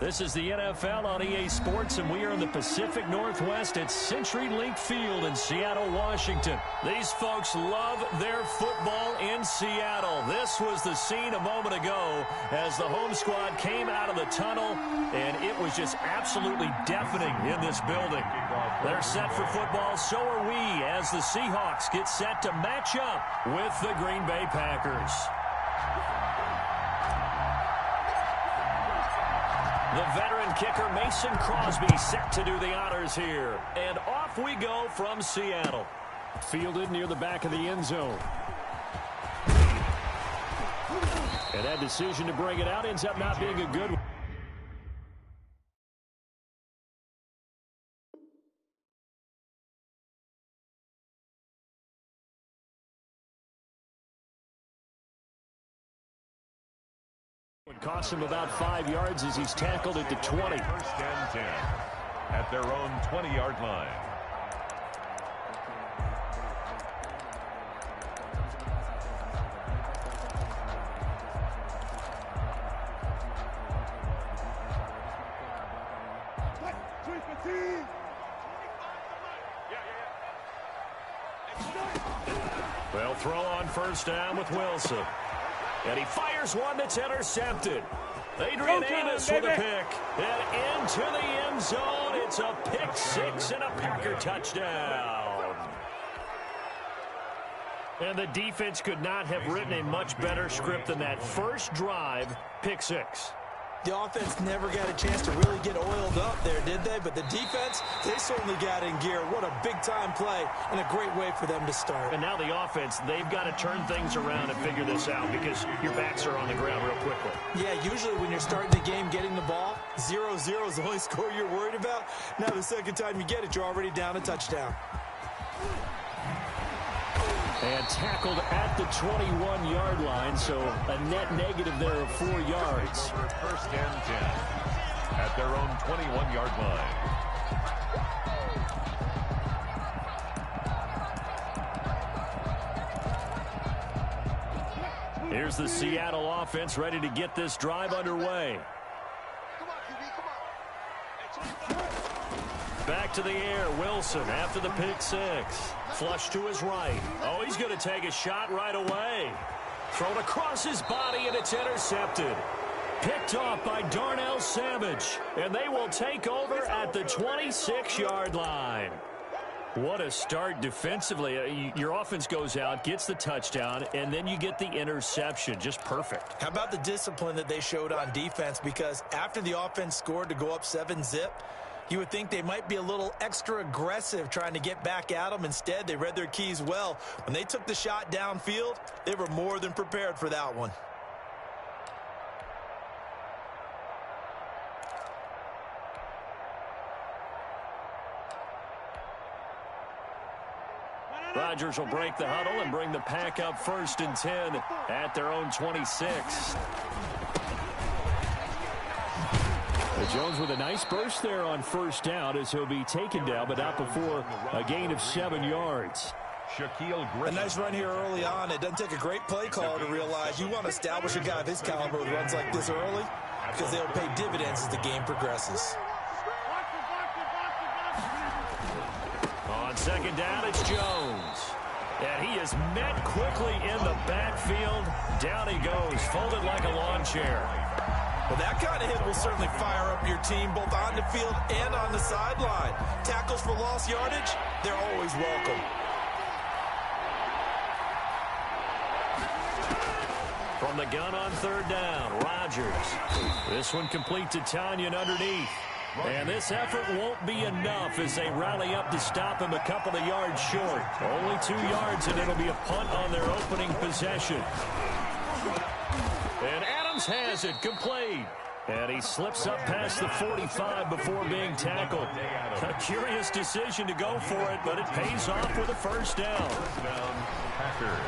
This is the NFL on EA Sports, and we are in the Pacific Northwest at CenturyLink Field in Seattle, Washington. These folks love their football in Seattle. This was the scene a moment ago as the home squad came out of the tunnel, and it was just absolutely deafening in this building. They're set for football, so are we, as the Seahawks get set to match up with the Green Bay Packers. The veteran kicker Mason Crosby set to do the honors here. And off we go from Seattle. Fielded near the back of the end zone. And that decision to bring it out ends up not being a good one. It cost him about 5 yards as he's tackled at the 20. First and 10 at their own 20-yard line. They'll throw on first down with Wilson. And he fires one that's intercepted. Adrian Amos with a pick. And into the end zone. It's a pick six and a Packer touchdown. And the defense could not have written a much better script than that first drive, pick six. The offense never got a chance to really get oiled up there, did they? But the defense, they certainly got in gear. What a big-time play and a great way for them to start. And now the offense, they've got to turn things around and figure this out because your backs are on the ground real quickly. Yeah, usually when you're starting the game getting the ball, 0-0 is the only score you're worried about. Now the second time you get it, you're already down a touchdown. And tackled at the 21-yard line, so a net negative there of 4 yards. First and 10 at their own 21-yard line. Here's the Seattle offense ready to get this drive underway. Back to the air, Wilson after the pick six. Flush to his right. Oh, he's going to take a shot right away. Thrown across his body, and it's intercepted. Picked off by Darnell Savage. And they will take over at the 26-yard line. What a start defensively. Your offense goes out, gets the touchdown, and then you get the interception. Just perfect. How about the discipline that they showed on defense? Because after the offense scored to go up 7-zip, you would think they might be a little extra aggressive trying to get back at them. Instead, they read their keys well. When they took the shot downfield, they were more than prepared for that one. Rodgers will break the huddle and bring the Pack up first and 10 at their own 26. Jones with a nice burst there on first down as he'll be taken down, but not before a gain of 7 yards. A nice run here early on. It doesn't take a great play call to realize you want to establish a guy of his caliber who runs like this early because they'll pay dividends as the game progresses. On second down, it's Jones. And he is met quickly in the backfield. Down he goes, folded like a lawn chair. Well, that kind of hit will certainly fire up your team both on the field and on the sideline. Tackles for lost yardage, they're always welcome. From the gun on third down, Rodgers. This one complete to Tanyan underneath. And this effort won't be enough as they rally up to stop him a couple of yards short. Only 2 yards, and it'll be a punt on their opening possession. And Adams has it complete. And he slips up past the 45 before being tackled. A curious decision to go for it, but it pays off with a first down. First down, Packers.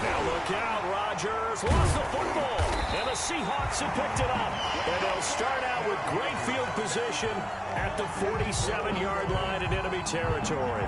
Now Look out, Rodgers lost the football, and the Seahawks have picked it up. And they'll start out with great field position at the 47-yard line in enemy territory.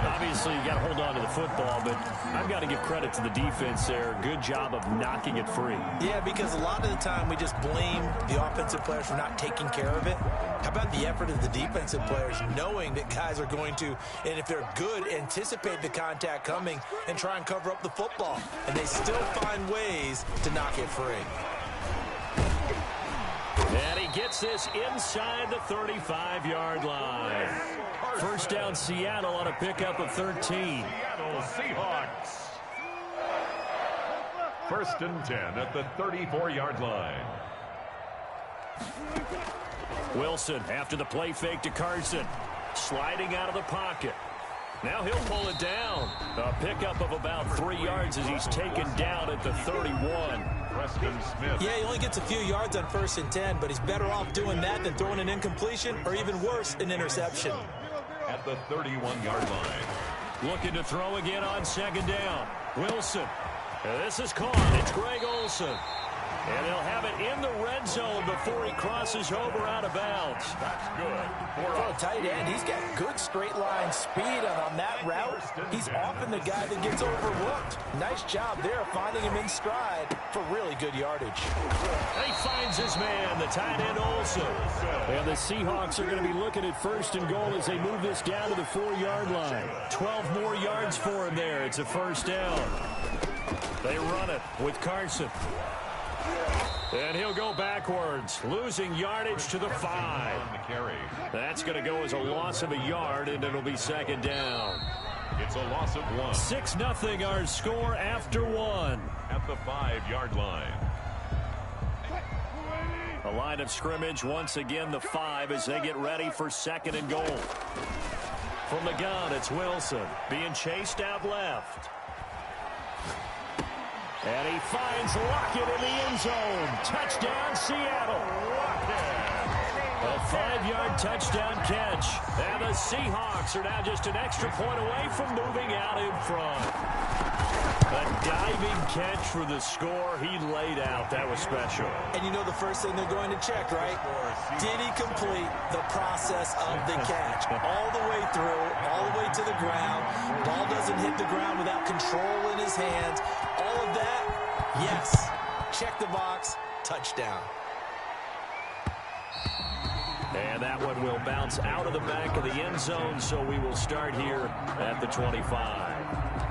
Obviously, you got to hold on to the football, but I've got to give credit to the defense there. Good job of knocking it free. Yeah, because a lot of the time we just blame the offensive players for not taking care of it. How about the effort of the defensive players knowing that guys are going to, and if they're good, anticipate the contact coming and try and cover up the football. And they still find ways to knock it free. And he gets this inside the 35-yard line. First down, Seattle on a pickup of 13. Seattle Seahawks. First and 10 at the 34-yard line. Wilson after the play fake to Carson. Sliding out of the pocket. Now he'll pull it down. A pickup of about 3 yards as he's taken down at the 31. Preston Smith. Yeah, he only gets a few yards on 1st and 10, but he's better off doing that than throwing an incompletion or even worse, an interception. At the 31-yard line. Looking to throw again on 2nd down. Wilson. This is caught. It's Greg Olsen. And they'll have it in the red zone before he crosses over out of bounds. That's good. For a tight end, he's got good straight line speed, and on that route, he's often the guy that gets overlooked. Nice job there finding him in stride for really good yardage. He finds his man, the tight end Olsen. And the Seahawks are going to be looking at 1st and goal as they move this down to the 4-yard line. 12 more yards for him there. It's a 1st down. They run it with Carson. And he'll go backwards, losing yardage to the 5. That's going to go as a loss of a yard, and it'll be 2nd down. It's a loss of 1. 6-0 our score after 1. At the 5-yard line. A line of scrimmage, once again the 5 as they get ready for 2nd and goal. From the gun, it's Wilson being chased out left. And he finds Lockett in the end zone. Touchdown, Seattle. A 5-yard touchdown catch. And the Seahawks are now just an extra point away from moving out in front. A diving catch for the score. He laid out. That was special. And you know the first thing they're going to check, right? Did he complete the process of the catch? All the way through, all the way to the ground. Ball doesn't hit the ground without control in his hands. All of that, yes. Check the box, touchdown. And that one will bounce out of the back of the end zone, so we will start here at the 25.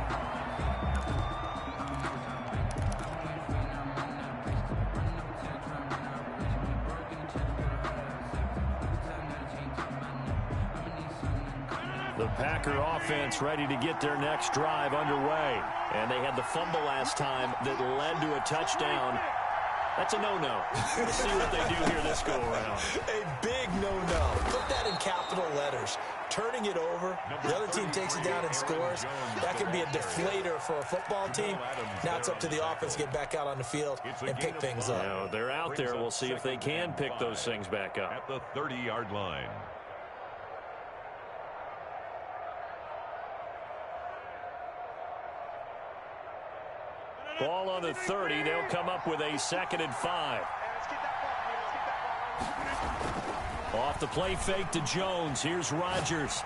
The Packer offense ready to get their next drive underway. And they had the fumble last time that led to a touchdown. That's a no-no. Let's see what they do here this go-around. A big no-no. Put that in capital letters. Turning it over, the other team takes it down and scores. That can be a deflator for a football team. Now it's up to the offense to get back out on the field and pick things up. Now, they're out there. We'll see if they can pick those things back up. At the 30-yard line. Ball on the 30. They'll come up with a 2nd and 5. Off the play fake to Jones. Here's Rodgers.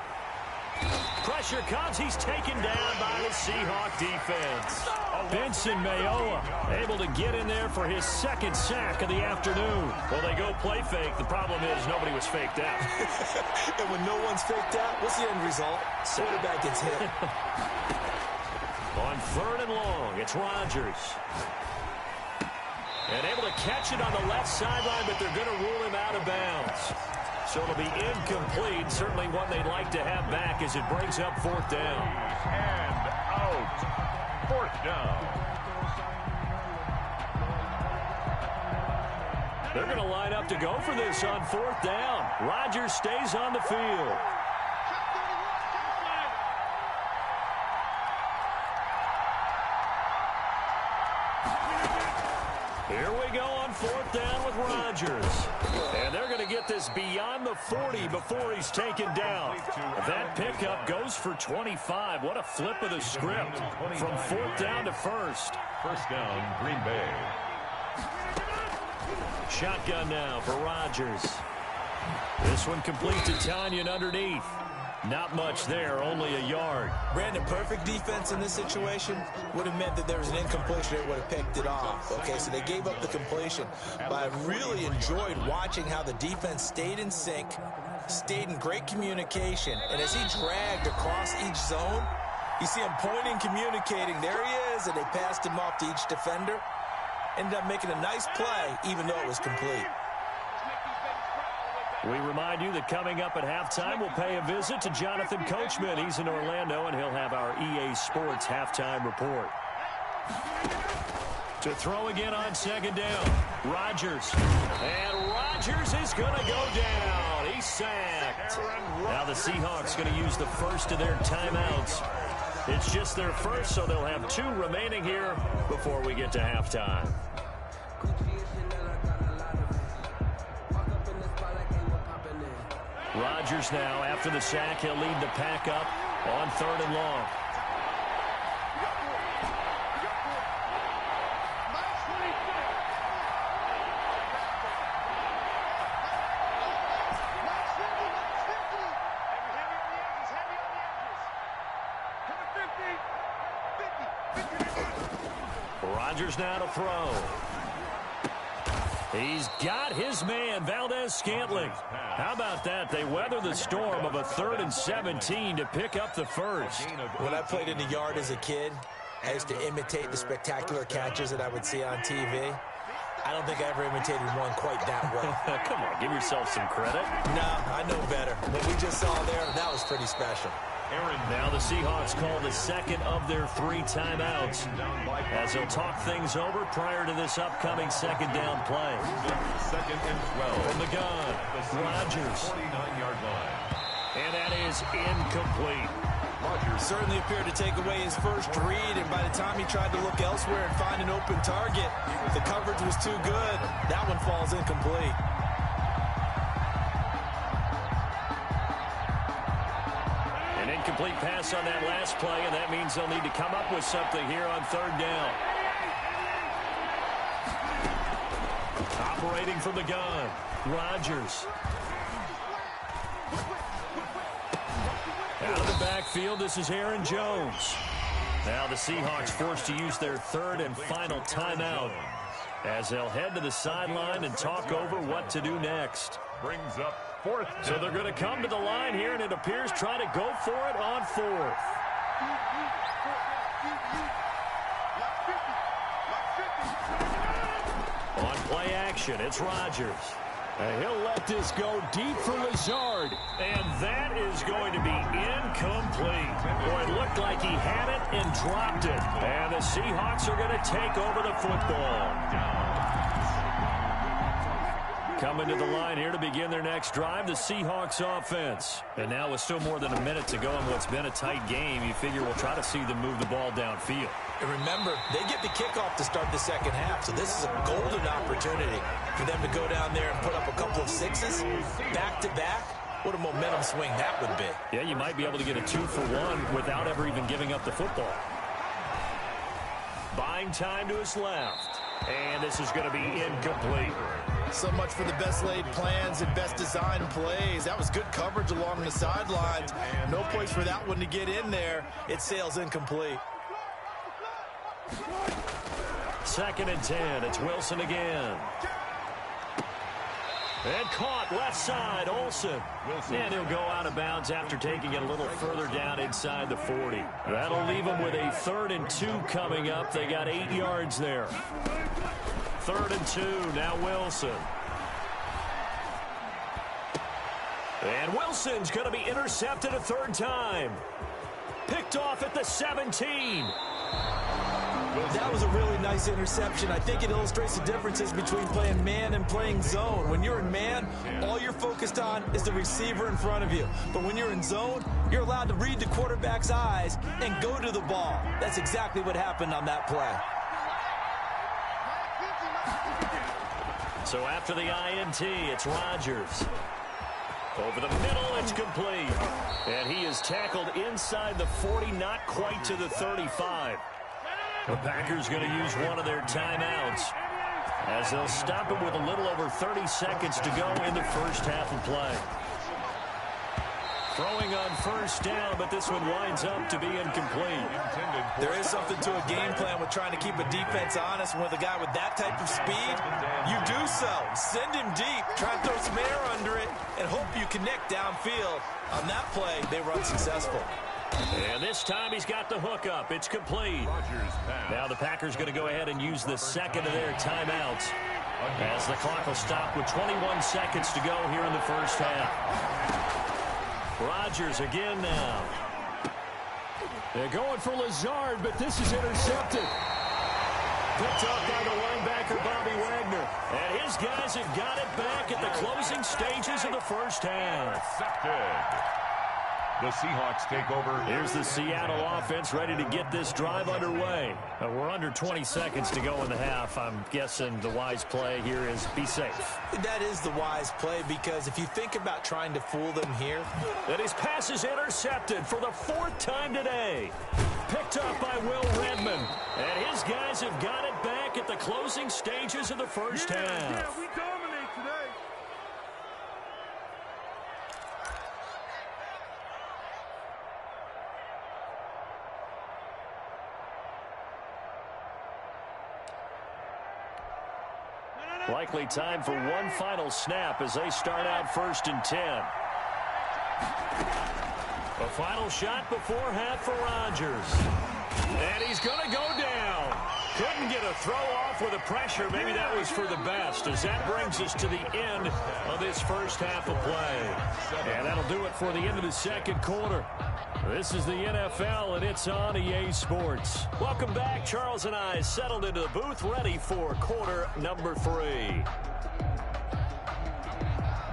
Pressure comes. He's taken down by the Seahawk defense. Benson Mayowa able to get in there for his 2nd sack of the afternoon. Well, they go play fake. The problem is nobody was faked out. And when no one's faked out, what's the end result? Quarterback gets hit. On 3rd and long, it's Rodgers. And able to catch it on the left sideline, but they're going to rule him out of bounds. So it'll be incomplete. Certainly one they'd like to have back as it brings up 4th down. And out. 4th down. They're going to line up to go for this on 4th down. Rodgers stays on the field. Here we go on 4th down with Rodgers. And they're going to get this beyond the 40 before he's taken down. That pickup goes for 25. What a flip of the script from 4th down to 1st. First down, Green Bay. Shotgun now for Rodgers. This one complete to Tanyan underneath. Not much there, only a yard. Brandon, perfect defense in this situation would have meant that there was an incompletion that would have picked it off. Okay, so they gave up the completion. But I really enjoyed watching how the defense stayed in sync, stayed in great communication. And as he dragged across each zone, you see him pointing, communicating. There he is, and they passed him off to each defender. Ended up making a nice play, even though it was complete. We remind you that coming up at halftime, we'll pay a visit to Jonathan Coachman. He's in Orlando, and he'll have our EA Sports halftime report. To throw again on 2nd down, Rodgers. And Rodgers is going to go down. He's sacked. Now the Seahawks going to use the first of their timeouts. It's just their first, so they'll have 2 remaining here before we get to halftime. Rodgers now, after the sack, he'll lead the pack up on 3rd and long. Rodgers now to throw. He's got his man, Valdez-Scantling. How about that? They weather the storm of a 3rd and 17 to pick up the first. When I played in the yard as a kid, I used to imitate the spectacular catches that I would see on TV. I don't think I ever imitated one quite that well. Come on, give yourself some credit. No, I know better. What we just saw there, that was pretty special. Now the Seahawks call the second of their 3 timeouts as they'll talk things over prior to this upcoming 2nd down play. 2nd and 12. From the gun, Rodgers. 49-yard line. And that is incomplete. Rodgers certainly appeared to take away his first read, and by the time he tried to look elsewhere and find an open target, the coverage was too good. That one falls incomplete. Complete pass on that last play, and that means they'll need to come up with something here on 3rd down. Operating from the gun, Rodgers. Out of the backfield, this is Aaron Jones. Now the Seahawks forced to use their 3rd and final timeout as they'll head to the sideline and talk over what to do next. Brings up 4th. So they're going to come to the line here, and it appears try to go for it on 4th. On play action, it's Rodgers. And he'll let this go deep for Lazard. And that is going to be incomplete. Boy, it looked like he had it and dropped it. And the Seahawks are going to take over the football. Coming to the line here to begin their next drive, the Seahawks offense. And now with still more than a minute to go in what's been a tight game, you figure we'll try to see them move the ball downfield. And remember, they get the kickoff to start the 2nd half, so this is a golden opportunity for them to go down there and put up a couple of 6s back-to-back. What a momentum swing that would be. Yeah, you might be able to get a 2-for-1 without ever even giving up the football. Buying time to his left. And this is going to be incomplete. So much for the best laid plans and best designed plays. That was good coverage along the sidelines. No place for that one to get in there. It sails incomplete. 2nd and 10. It's Wilson again. And caught left side, Olsen. And he'll go out of bounds after taking it a little further down inside the 40. That'll leave them with a 3rd and 2 coming up. They got 8 yards there. 3rd and 2, now Wilson. And Wilson's going to be intercepted a 3rd time. Picked off at the 17. That was a really nice interception. I think it illustrates the differences between playing man and playing zone. When you're in man, all you're focused on is the receiver in front of you. But when you're in zone, you're allowed to read the quarterback's eyes and go to the ball. That's exactly what happened on that play. So after the INT, it's Rodgers. Over the middle, it's complete. And he is tackled inside the 40, not quite to the 35. The Packers going to use one of their timeouts as they'll stop it with a little over 30 seconds to go in the first half of play. Throwing on first down, but this one winds up to be incomplete. There is something to a game plan with trying to keep a defense honest. And with a guy with that type of speed, you do so. Send him deep, try and throw some air under it, and hope you connect downfield. On that play, they were unsuccessful. And this time he's got the hook up. It's complete. Now the Packers going to go ahead and use the second of their timeouts as the clock will stop with 21 seconds to go here in the first half. Rodgers again now. They're going for Lazard, but this is intercepted. Picked up by the linebacker, Bobby Wagner. And his guys have got it back at the closing stages of the first half. Intercepted. The Seahawks take over. Here's the Seattle offense ready to get this drive underway. We're under 20 seconds to go in the half. I'm guessing the wise play here is be safe. That is the wise play, because if you think about trying to fool them here. That his pass is intercepted for the fourth time today. Picked up by Will Redmond. And his guys have got it back at the closing stages of the first half. Yeah, we dominate today. Likely time for one final snap as they start out 1st and 10. A final shot before half for Rodgers. And he's going to go down. Couldn't get a throw off with the pressure. Maybe that was for the best, as that brings us to the end of this first half of play. And that'll do it for the end of the second quarter. This is the NFL, and it's on EA Sports. Welcome back. Charles and I settled into the booth, ready for quarter number 3.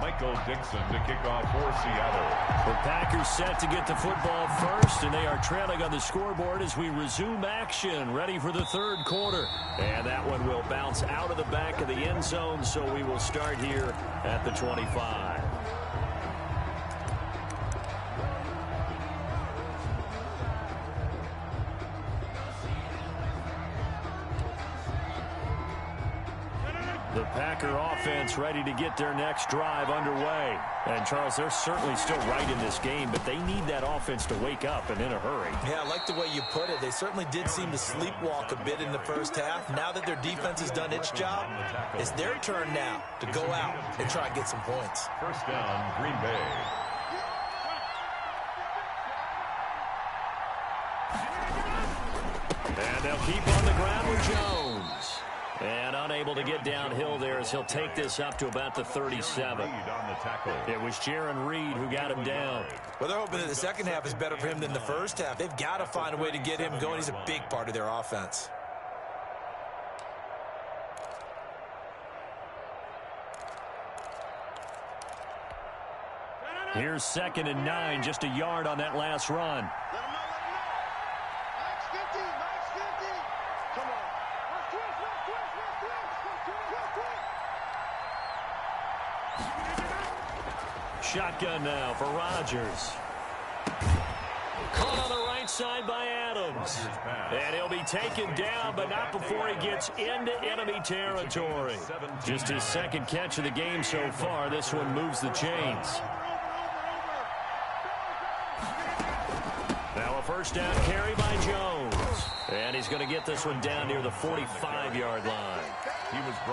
Michael Dixon to kick off for Seattle. The Packers set to get the football first, and they are trailing on the scoreboard as we resume action, ready for the third quarter. And that one will bounce out of the back of the end zone, so we will start here at the 25. The Packer offense ready to get their next drive underway. And, Charles, they're certainly still right in this game, but they need that offense to wake up and in a hurry. Yeah, I like the way you put it. They certainly did seem to sleepwalk a bit in the first half. Now that their defense has done its job, it's their turn now to go out and try and get some points. First down, Green Bay. And they'll keep on the ground with Jones. And unable to get downhill there as he'll take this up to about the 37. It was Jaron Reed who got him down. Well, they're hoping that the second half is better for him than the first half. They've got to find a way to get him going. He's a big part of their offense. Here's 2nd and 9, just a yard on that last run. Shotgun now for Rodgers. Caught on the right side by Adams. And he'll be taken down, but not before he gets into enemy territory. Just his second catch of the game so far. This one moves the chains. Now a first down carry by Jones. And he's going to get this one down near the 45-yard line.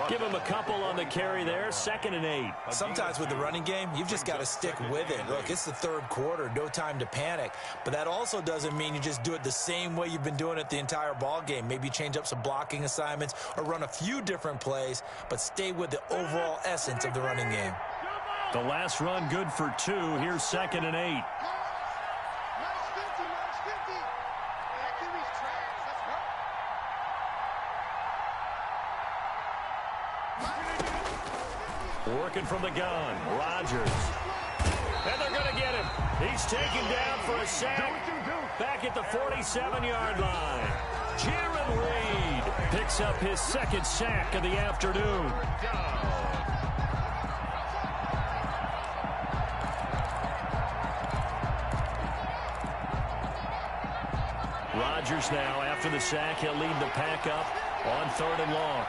Give him a couple on the carry there. 2nd and 8. Sometimes with the running game, you've just got to stick with it. Look, it's the third quarter. No time to panic. But that also doesn't mean you just do it the same way you've been doing it the entire ball game. Maybe change up some blocking assignments or run a few different plays, but stay with the overall essence of the running game. The last run good for 2. Here's 2nd and 8. Working from the gun, Rodgers. And they're going to get him. He's taken down for a sack back at the 47-yard line. Jaron Reed picks up his second sack of the afternoon. Rodgers now, after the sack, he'll lead the pack up on 3rd and long.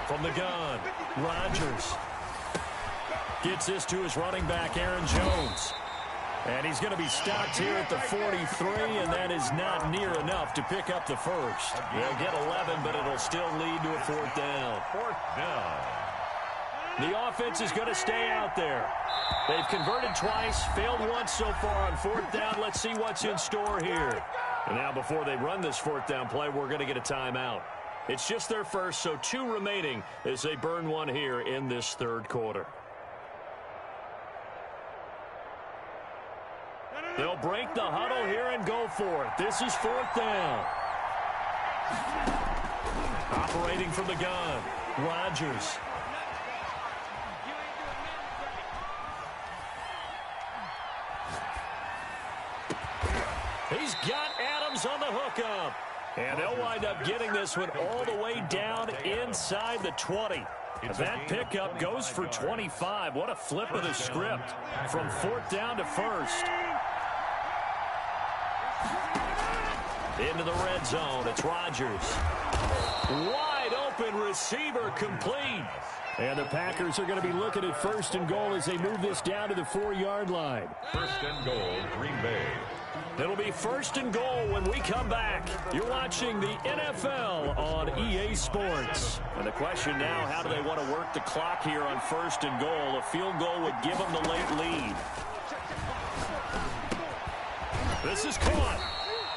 From the gun, Rodgers gets this to his running back, Aaron Jones. And he's going to be stopped here at the 43, and that is not near enough to pick up the first. They'll get 11, but it'll still lead to a 4th down. 4th down. The offense is going to stay out there. They've converted twice, failed once so far on 4th down. Let's see what's in store here. And now before they run this 4th down play, we're going to get a timeout. It's just their first, so 2 remaining as they burn one here in this 3rd quarter. They'll break the huddle here and go for it. This is 4th down. Operating from the gun, Rodgers. He's got Adams on the hookup. And they'll wind up getting this one all the way down inside the 20. That pickup goes for 25. What a flip of the script from 4th down to 1st. Into the red zone. It's Rodgers. Wide open receiver complete. And the Packers are going to be looking at 1st and goal as they move this down to the 4-yard line. 1st and goal, Green Bay. It'll be 1st and goal when we come back. You're watching the NFL on EA Sports. And the question now, how do they want to work the clock here on 1st and goal? A field goal would give them the late lead. This is caught.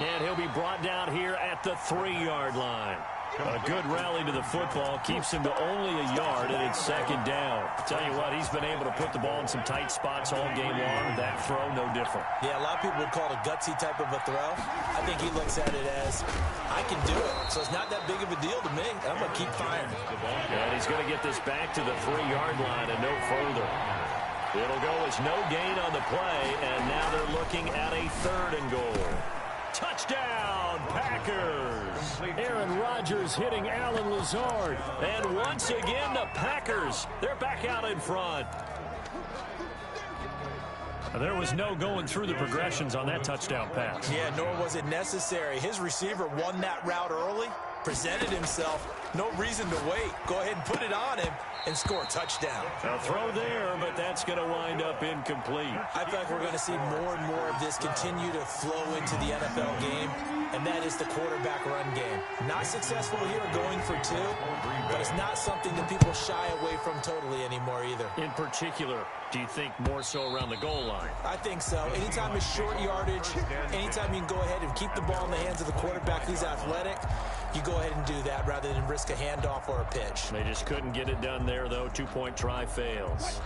And he'll be brought down here at the 3-yard line. A good rally to the football keeps him to only a yard, and it's 2nd down. Tell you what, he's been able to put the ball in some tight spots all game long. That throw, no different. Yeah, a lot of people would call it a gutsy type of a throw. I think he looks at it as, I can do it, so it's not that big of a deal to me. I'm going to keep firing. And he's going to get this back to the 3-yard line and no further. It'll go as no gain on the play, and now they're looking at a 3rd and goal. Touchdown, Packers. Aaron Rodgers hitting Allen Lazard. And once again, the Packers, they're back out in front. There was no going through the progressions on that touchdown pass. Yeah, nor was it necessary. His receiver won that route early, presented himself. No reason to wait. Go ahead and put it on him and score a touchdown. A throw there, but that's going to wind up incomplete. I feel like we're going to see more and more of this continue to flow into the NFL game, and that is the quarterback run game. Not successful here going for 2, but it's not something that people shy away from totally anymore either. In particular, do you think more so around the goal line? I think so. Anytime it's short yardage, anytime you can go ahead and keep the ball in the hands of the quarterback who's athletic, you go ahead and do that rather than risk a handoff or a pitch. They just couldn't get it done there, though. 2-point try fails.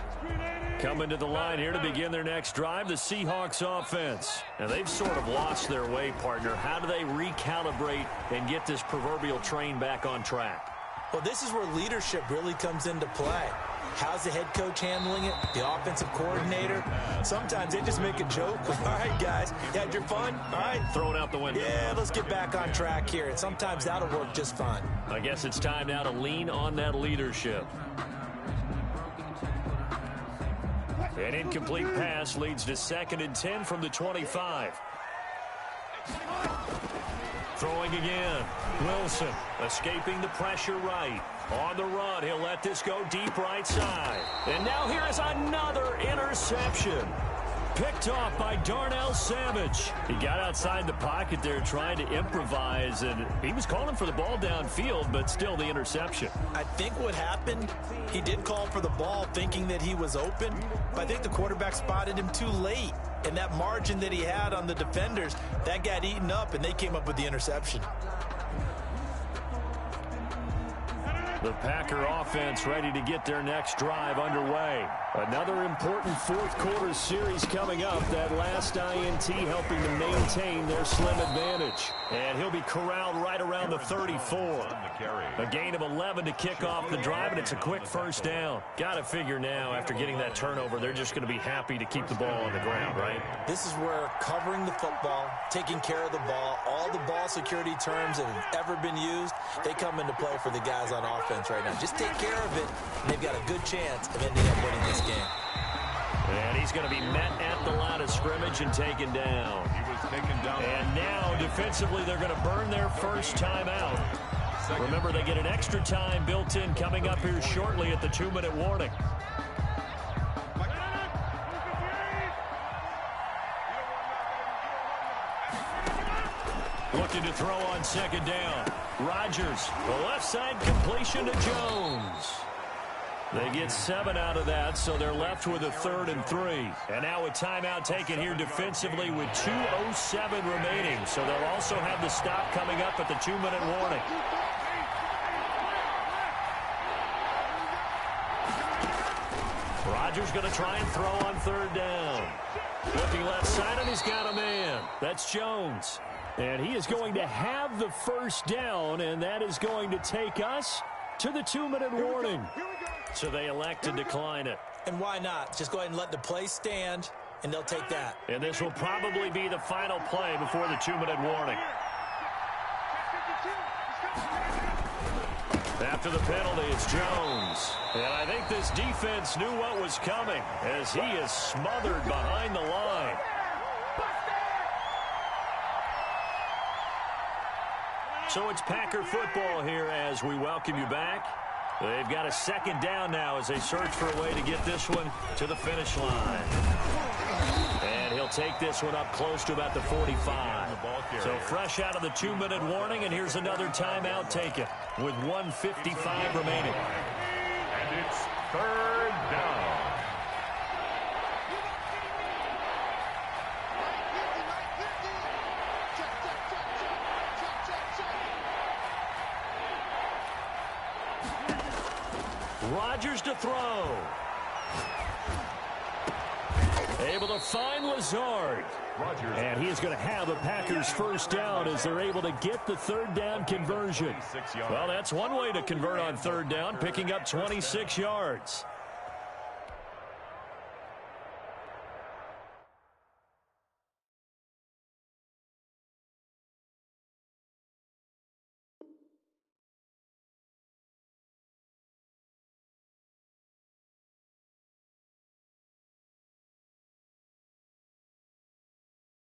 Coming to the line here to begin their next drive, the Seahawks offense. Now, they've sort of lost their way, partner. How do they recalibrate and get this proverbial train back on track? Well, this is where leadership really comes into play. How's the head coach handling it? The offensive coordinator? Sometimes they just make a joke. All right, guys, you had your fun? All right. Throw it out the window. Yeah, let's get back on track here. And sometimes that'll work just fine. I guess it's time now to lean on that leadership. An incomplete pass leads to 2nd and 10 from the 25. Throwing again. Wilson escaping the pressure right. On the run, he'll let this go deep right side. And now here is another interception. Picked off by Darnell Savage. He got outside the pocket there trying to improvise, and he was calling for the ball downfield, but still the interception. I think what happened, he did call for the ball thinking that he was open, but I think the quarterback spotted him too late. And that margin that he had on the defenders, that got eaten up, and they came up with the interception. The Packer offense ready to get their next drive underway. Another important 4th quarter series coming up. That last INT helping to maintain their slim advantage. And he'll be corralled right around the 34. A gain of 11 to kick off the drive, and it's a quick 1st down. Got to figure now, after getting that turnover, they're just going to be happy to keep the ball on the ground, right? This is where covering the football, taking care of the ball, all the ball security terms that have ever been used, they come into play for the guys on offense right now. Just take care of it, and they've got a good chance of ending up winning this game. And he's he's going to be met at the line of scrimmage and taken down. He was taken down. And now, defensively, they're going to burn their first timeout. Remember, they get an extra time built in coming up here shortly at the 2-minute warning. Looking to throw on second down. Rodgers, the left side completion to Jones. They get 7 out of that, so they're left with a 3rd and 3. And now a timeout taken here defensively with 2:07 remaining. So they'll also have the stop coming up at the 2-minute warning. Rodgers going to try and throw on 3rd down. Looking left side, and he's got a man. That's Jones. And he is going to have the first down, and that is going to take us to the 2-minute warning. So they elect to decline it. And why not? Just go ahead and let the play stand, and they'll take that. And this will probably be the final play before the 2-minute warning. After the penalty, it's Jones. And I think this defense knew what was coming as he is smothered behind the line. So it's Packer football here as we welcome you back. They've got a second down now as they search for a way to get this one to the finish line. And he'll take this one up close to about the 45. So fresh out of the 2-minute warning, and here's another timeout taken with 1:55 remaining. And it's 3rd down. Rodgers to throw. Able to find Lazard. And he is going to have a Packers first down as they're able to get the 3rd down conversion. Well, that's one way to convert on 3rd down, picking up 26 yards.